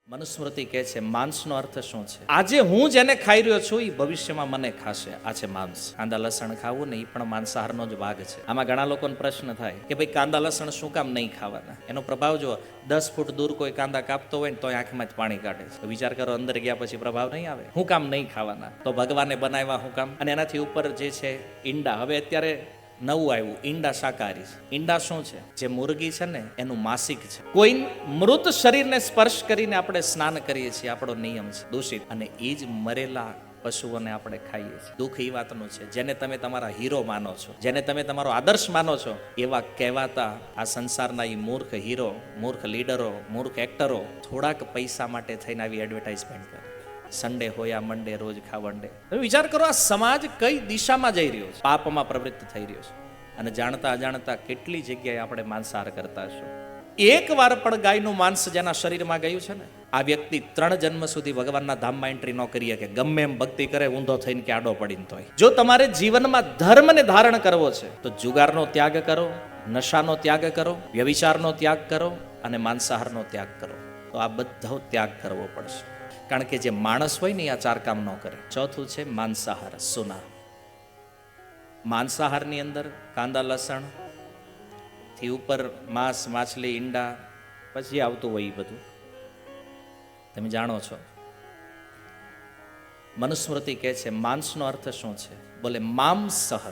મનુસ્મૃતિ કહે છે માંસનો અર્થ શું છે? આજે હું જેને ખાઈ રહ્યો છું એ ભવિષ્યમાં મને ખાશે. આ છે માંસ. કાંદા લસણ ખાવું ને એ પણ માંસાહારનો જ ભાગ છે. આમાં ઘણા લોકોને પ્રશ્ન થાય કે ભાઈ કાંદા લસણ શું કામ નહીં ખાવાના? એનો પ્રભાવ જો 10 ફૂટ દૂર કોઈ કાંદા કાપતો હોય ને તો આંખમાં જ પાણી કાઢે છે. વિચાર કરો, અંદર ગયા પછી પ્રભાવ નહીં આવે? હું કામ નહીં ખાવાના? તો ભગવાને બનાવ્યા હું કામ? અને એનાથી ઉપર જે છે ઈંડા. હવે અત્યારે નવું આવ્યું, ઈંડા શાકાહારી છે. ઈંડા શું છે? જે મુરગી છે ને એનું માસિક છે. કોઈ મૃત શરીરને સ્પર્શ કરીને આપણે સ્નાન કરીએ છીએ, આપણો નિયમ છે દૂષિત. અને એ જ મરેલા પશુઓને આપણે ખાઈએ છીએ. દુઃખ એ વાતનું છે, જેને તમે તમારા હીરો માનો છો, જેને તમે તમારો આદર્શ માનો છો, એવા કહેવાતા આ સંસારના એ મૂર્ખ હીરો, મૂર્ખ લીડરો, મૂર્ખ એક્ટરો થોડાક પૈસા માટે થઈને આવી એડવર્ટાઇઝમેન્ટ કરે. સન્ડે હોયા મંડે રોજ ખાવંડે. તમે વિચાર કરો, આ સમાજ કઈ દિશામાં જઈ રહ્યો છે? પાપમાં પ્રવૃત્ત થઈ રહ્યો છે. અને જાણતા અજાણતા કેટલી જગ્યાએ આપણે માંસાહાર કરતા હશું. એક વાર પણ ગાયનું માંસ જેના શરીરમાં ગયું છે ને, આ વ્યક્તિ 3 જન્મ સુધી ભગવાનના ધામમાં એન્ટ્રી ન કરી શકે. ગમે એમ ભક્તિ કરે, ઊંધો થઈને કે આડો પડીને તોય. જો તમારે જીવનમાં ધર્મને ધારણ કરવો છે તો જુગારનો ત્યાગ કરો, નશાનો ત્યાગ કરો, વ્યભિચારનો ત્યાગ કરો અને માંસાહારનો ત્યાગ કરો. તો આ બધો ત્યાગ કરવો પડશે. કારણ કે જે માણસ હોય ને આ 4 કામ ન કરે. ચોથું છે માંસાહાર, સુના. માંસાહારની અંદર કાંદા લસણ થી ઉપર માંસ, માછલી, ઈંડા, પછી આવતું હોય એ બધું તમે જાણો છો. મનુસ્મૃતિ કહે છે માંસનો અર્થ શું છે? બોલે મામ સહ.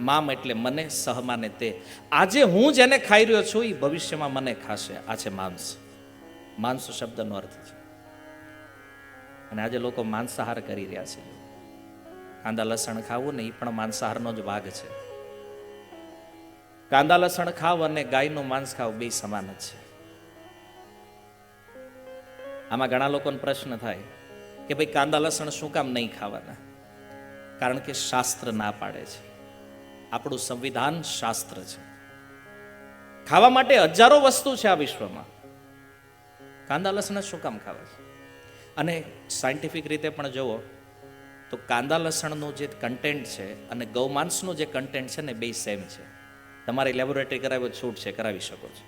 મામ એટલે મને, સહ માને તે. આજે હું જેને ખાઈ રહ્યો છું એ ભવિષ્યમાં મને ખાશે. આ છે માંસ. માંસ શબ્દનો અર્થ છે. અને આજે લોકો માંસાહાર કરી રહ્યા છે. કાંદા લસણ ખાવું ને એ પણ માંસાહારનો જ ભાગ છે. કાંદા લસણ ખાવ અને ગાયનું માંસ ખાવ, બે સમાન જ છે. આમાં ઘણા લોકોને પ્રશ્ન થાય કે ભાઈ કાંદા લસણ શું કામ નહીં ખાવાના? કારણ કે શાસ્ત્ર ના પાડે છે. આપણું સંવિધાન શાસ્ત્ર છે. ખાવા માટે હજારો વસ્તુ છે આ વિશ્વમાં. કાંદા લસણ શું કામ ખાવા છે? અને સાયન્ટિફિક રીતે પણ જુઓ તો કાંદા લસણનું જે કન્ટેન્ટ છે અને ગૌમાંસનું જે કન્ટેન્ટ છે ને, બે સેમ છે. તમારી લેબોરેટરી કરાવી છૂટ છે, કરાવી શકો છો.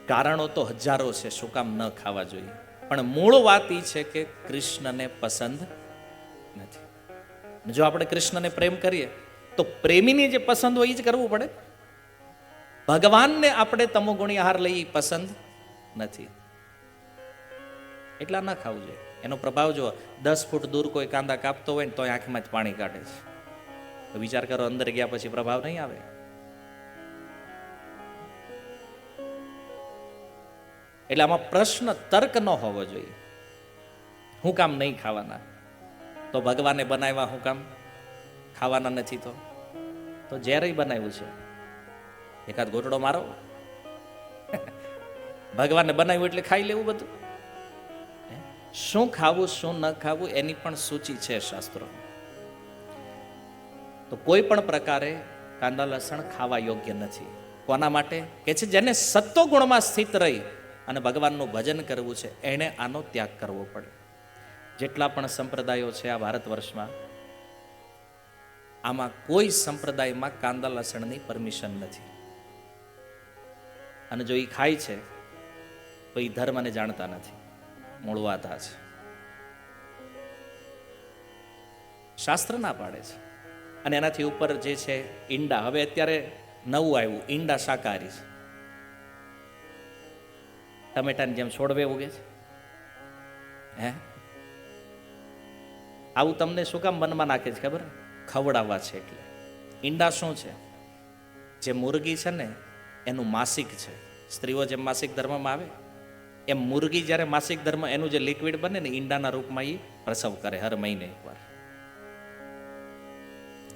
કારણો તો હજારો છે શું કામ ન ખાવા જોઈએ, પણ મૂળ વાત એ છે કે કૃષ્ણને પસંદ નથી. જો આપણે કૃષ્ણને પ્રેમ કરીએ તો પ્રેમીની જે પસંદ હોય એ જ કરવું પડે. ભગવાનને આપણે તમોગુણી આહાર લઈ પસંદ નથી, એટલા ના ખાવું જોઈએ. એનો પ્રભાવ જો 10 ફૂટ દૂર કોઈ કાંદા કાપતો હોય ને તો આંખમાં જ પાણી કાઢે છે. તો વિચાર કરો, અંદર ગયા પછી પ્રભાવ નહીં આવે? એટલે આમાં પ્રશ્ન તર્ક ન હોવો જોઈએ. હું કામ નહીં ખાવાના? તો ભગવાને બનાવ્યા હું કામ ખાવાના નથી? તો જ્યારે બનાવ્યું છે એકાદ ગોટડો મારો. ભગવાને બનાવ્યું એટલે ખાઈ લેવું બધું? શું ખાવું શું ન ખાવું એની પણ સૂચિ છે શાસ્ત્રો. તો કોઈ પણ પ્રકારે કાંદા લસણ ખાવા યોગ્ય નથી. કોના માટે? કે છે જેને સત્વ ગુણમાં સ્થિત રહી અને ભગવાનનું ભજન કરવું છે, એણે આનો ત્યાગ કરવો પડે. જેટલા પણ સંપ્રદાયો છે આ ભારત વર્ષમાં, આમાં કોઈ સંપ્રદાયમાં કાંદા લસણની પરમિશન નથી. અને જો એ ખાય છે તો એ ધર્મને જાણતા નથી. મૂળ વાત આ છે. શાસ્ત્ર ના પાડે છે. અને એનાથી ઉપર જે છે ઈંડા. હવે અત્યારે નવું આવ્યું, ઈંડા શાકાહારી છે. ટમેટાની જેમ છોડવે ઉગે છે. આવું તમને શું કામ મનમાં નાખે છે ખબર? ખવડાવવા છે એટલે. ઈંડા શું છે? જે મુરગી છે ને એનું માસિક છે. સ્ત્રીઓ જેમ માસિક ધર્મમાં આવે એમ મુરગી જ્યારે માસિક ધર્મ, એનું જે લિક્વિડ બને ને ઈંડાના રૂપમાં એ પ્રસવ કરે હર મહિને એકવાર.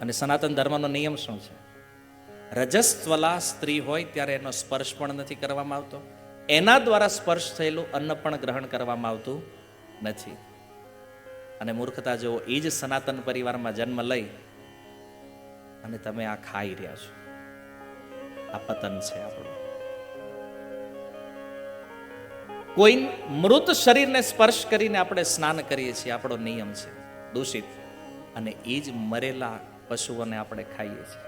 અને સનાતન ધર્મનો નિયમ શું છે? રજસ્વલા સ્ત્રી હોય ત્યારે એનો સ્પર્શ પણ નથી કરવામાં આવતો. એના દ્વારા સ્પર્શ થયેલું અન્ન પણ ગ્રહણ કરવામાં આવતું નથી. અને મૂર્ખતા જેવો એ જ સનાતન પરિવારમાં જન્મ લઈ અને તમે આ ખાઈ રહ્યા છો. આ પતન છે આપણું. કોઈ મૃત શરીરને સ્પર્શ કરીને આપણે સ્નાન કરીએ છીએ, આપણો નિયમ છે દૂષિત. અને એ જ મરેલા પશુઓને આપણે ખાઈએ છીએ.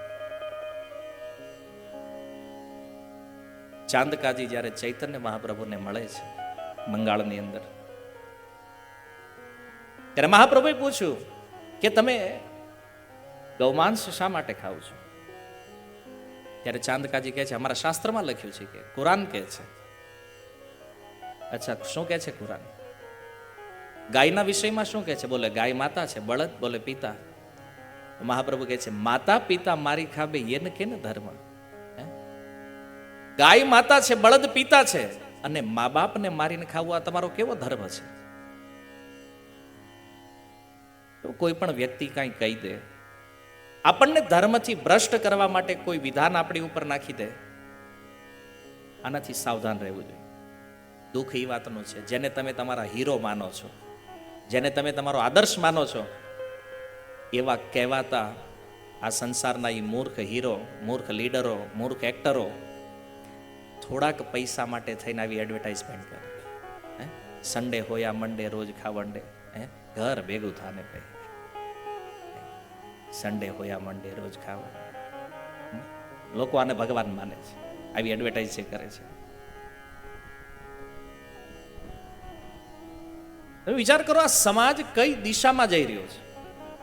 ચાંદકાજી જ્યારે ચૈતન્ય મહાપ્રભુને મળે છે બંગાળની અંદર, ત્યારે મહાપ્રભુએ પૂછ્યું કે તમે ગૌમાંસ શા માટે ખાવ છો? ત્યારે ચાંદકાજી કહે છે, અમારા શાસ્ત્રમાં લખ્યું છે, કે કુરાન કહે છે. અચ્છા, શું કહે છે કુરાન? ગાયના વિષયમાં શું કહે છે? બોલે ગાય માતા છે, બળદ બોલે પિતા. મહાપ્રભુ કહે છે, માતા પિતા મારી ખાબે એને કે ને ધર્મ. ગાય માતા છે, બળદ પિતા છે, અને મા બાપને મારીને ખાવું આ તમારો કેવો ધર્મ છે? તો કોઈ પણ વ્યક્તિ કાંઈ કહી દે, આપણને ધર્મથી ભ્રષ્ટ કરવા માટે કોઈ વિધાન આપણી ઉપર નાખી દે, આનાથી સાવધાન રહેવું જોઈએ. દુઃખ એ વાતનું છે, જેને તમે તમારા હીરો માનો છો, જેને તમે તમારો આદર્શ માનો છો, એવા કહેવાતા આ સંસારના એ મૂર્ખ હીરો, મૂર્ખ લીડરો, મૂર્ખ એક્ટરો થોડાક પૈસા માટે થઈને આવી એડવર્ટાઇઝમેન્ટ કરે. સન્ડે હોયા મંડે રોજ ખાવંડે, ઘર ભેગું થાને પે, સન્ડે હોયા મંડે રોજ ખાવા. લોકો આને ભગવાન માને છે, આવી એડવર્ટાઇઝ કરે છે. તમે વિચાર કરો, આ સમાજ કઈ દિશામાં જઈ રહ્યો છે?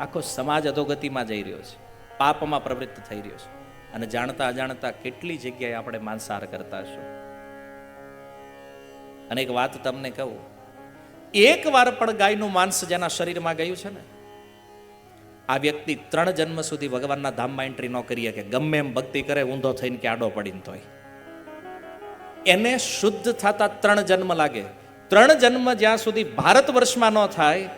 આખો સમાજ અધોગતિમાં જઈ રહ્યો છે, પાપમાં પ્રવૃત્ત થઈ રહ્યો છે. અને જાણતા અજાણતા કેટલી જગ્યાએ આપણે માંસાહાર કરતા હશું. અને એક વાત તમને કહું, એક વાર પણ ગાયનું માંસ જેના શરીરમાં ગયું છે ને, આ વ્યક્તિ 3 જન્મ સુધી ભગવાનના ધામમાં એન્ટ્રી ન કરી શકે. ગમે એમ ભક્તિ કરે, ઊંધો થઈને કે આડો પડીને તોય એને શુદ્ધ થતા 3 જન્મ લાગે. 3 જન્મ જ્યાં સુધી ભારત વર્ષમાં ન થાય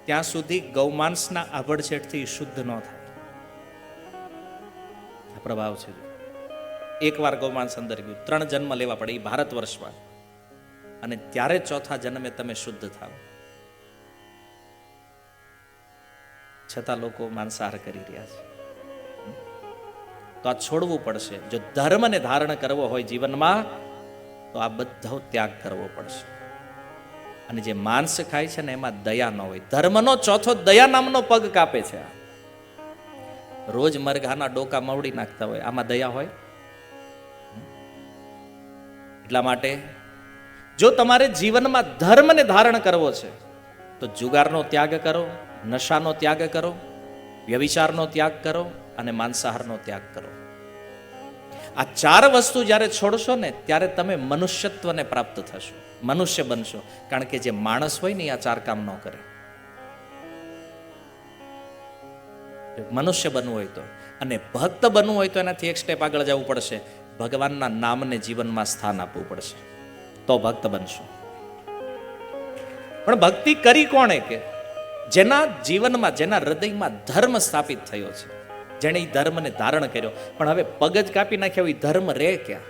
ત્યાં સુધી ગૌમાંસના આભડછેટથી શુદ્ધ ન થાય. આ પ્રભાવ છે. એકવાર ગૌમાંસ અંદર ગયું, 3 જન્મ લેવા પડે એ ભારત વર્ષમાં, અને ત્યારે 4થા જન્મે તમે શુદ્ધ થાવ. છતાં લોકો માંસાહાર કરી રહ્યા છે. તો આ છોડવું પડશે. જો ધર્મને ધારણ કરવો હોય જીવનમાં, તો આ બધો ત્યાગ કરવો પડશે. અને જે માંસ ખાય છે ને, એમાં દયા ન હોય. ધર્મનો ચોથો દયા નામનો પગ કાપે છે. રોજ મરઘાના ડોકા મવડી નાખતા હોય, આમાં દયા હોય? એટલા માટે જો તમારે જીવનમાં ધર્મને ધારણ કરવો છે, તો જુગારનો ત્યાગ કરો, નશાનો ત્યાગ કરો, વ્યભિચારનો ત્યાગ કરો, અને માંસાહારનો ત્યાગ કરો. આ 4 વસ્તુ જ્યારે છોડશો ને, ત્યારે તમે મનુષ્યત્વને પ્રાપ્ત થશો, મનુષ્ય બનશો. કારણ કે જે માણસ હોય ને, આ 4 કામ ન કરે. મનુષ્ય બનવું હોય તો, અને ભક્ત બનવું હોય તો એનાથી એક સ્ટેપ આગળ જવું પડશે. ભગવાનના નામને જીવનમાં સ્થાન આપવું પડશે, તો ભક્ત બનશો. પણ ભક્તિ કરી કોણે? કે જેના જીવનમાં, જેના હૃદયમાં ધર્મ સ્થાપિત થયો છે, જેણે એ ધર્મને ધારણ કર્યો. પણ હવે પગ જ કાપી નાખ્યો, એ ધર્મ રહે ક્યાં?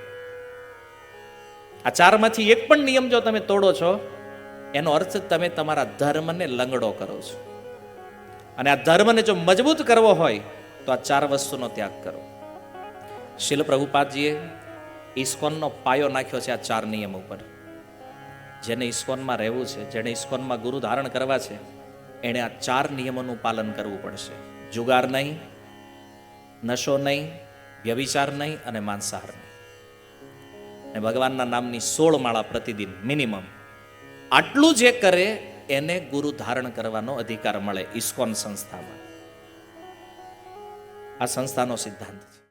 આ 4 માંથી એક પણ નિયમ જો તમે તોડો છો, એનો અર્થ તમે તમારા ધર્મને લંગડો કરો છો. અને આ ધર્મને જો મજબૂત કરવો હોય, તો આ 4 વસ્તુનો ત્યાગ કરો. શીલ પ્રભુપાદજીએ ઇસ્કોનનો પાયો નાખ્યો છે આ 4 નિયમ ઉપર. જેને ઇસ્કોનમાં રહેવું છે, જેને ઇસ્કોનમાં ગુરુ ધારણ કરવા છે, એણે આ 4 નિયમોનું પાલન કરવું પડશે. જુગાર નહીં, નશો નહીં, વ્યભિચાર નહીં, અને માંસાહાર નહીં. અને ભગવાનના નામની 16 માળા પ્રતિદિન મિનિમમ. આટલું જે કરે એને ગુરુ ધારણ કરવાનો અધિકાર મળે ઇસ્કોન સંસ્થામાં. આ સંસ્થાનો સિદ્ધાંત છે.